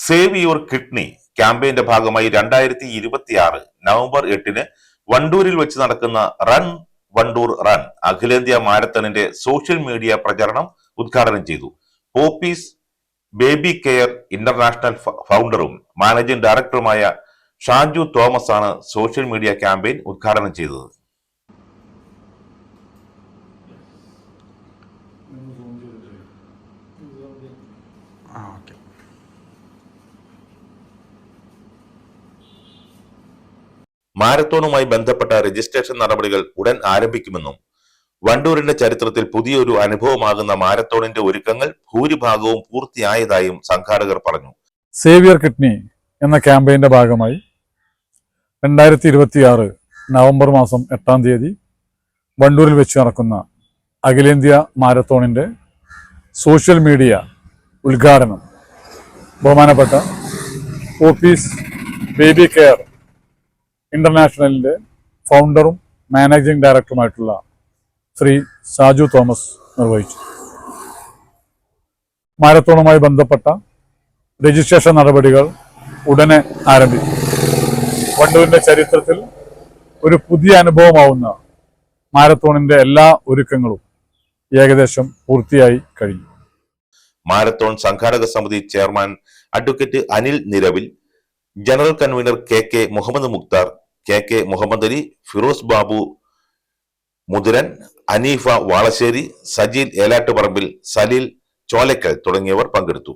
Save your kidney ക്യാമ്പയിന്റെ ഭാഗമായി 2026 November 8-ന് വണ്ടൂരിൽ വെച്ച് നടക്കുന്ന റൺ വണ്ടൂർ റൺ അഖിലേന്ത്യാ മാരത്തണിന്റെ സോഷ്യൽ മീഡിയ പ്രചരണം ഉദ്ഘാടനം ചെയ്തു. പോപ്പീസ് ബേബി കെയർ ഇന്റർനാഷണൽ ഫൗണ്ടറും മാനേജിംഗ് ഡയറക്ടറുമായ ഷാജു തോമസ് ആണ് സോഷ്യൽ മീഡിയ ക്യാമ്പയിൻ ഉദ്ഘാടനം ചെയ്തത്. മാരത്തോണുമായി ബന്ധപ്പെട്ട രജിസ്ട്രേഷൻ നടപടികൾ ഉടൻ ആരംഭിക്കുമെന്നും വണ്ടൂരിന്റെ ചരിത്രത്തിൽ പുതിയൊരു അനുഭവമാകുന്ന മാരത്തോണിന്റെ ഒരുക്കങ്ങൾ ഭൂരിഭാഗവും പൂർത്തിയായതായും സംഘാടകർ പറഞ്ഞു. സേവിയർ കിഡ്നി എന്ന ക്യാമ്പയിന്റെ ഭാഗമായി 2026 നവംബർ മാസം 8-ാം തീയതി വണ്ടൂരിൽ വെച്ച് നടക്കുന്ന അഖിലേന്ത്യാ മാരത്തോണിന്റെ സോഷ്യൽ മീഡിയ ഉദ്ഘാടനം ബഹുമാനപ്പെട്ട പോപ്പീസ് ബേബി കെയർ ഇന്റർനാഷണലിന്റെ ഫൗണ്ടറും മാനേജിംഗ് ഡയറക്ടറുമായിട്ടുള്ള ശ്രീ ഷാജു തോമസ് നിർവഹിച്ചു. മാരത്തോണുമായി ബന്ധപ്പെട്ട രജിസ്ട്രേഷൻ നടപടികൾ ഉടനെ ആരംഭിക്കും. വണ്ടൂരിന്റെ ചരിത്രത്തിൽ ഒരു പുതിയ അനുഭവമാവുന്ന മാരത്തോണിന്റെ എല്ലാ ഒരുക്കങ്ങളും ഏകദേശം പൂർത്തിയായി കഴിഞ്ഞു. മാരത്തോൺ സംഘാടക സമിതി chairman advocate Anil Niravil, general convener K Muhammad Mukhtar, K Muhammad Ali, Firoz Babu Muthiran, Aneefa Valassery, Sajeel Elattuparambil, Saleel Cholakkal തുടങ്ങിയവർ പങ്കെടുത്തു.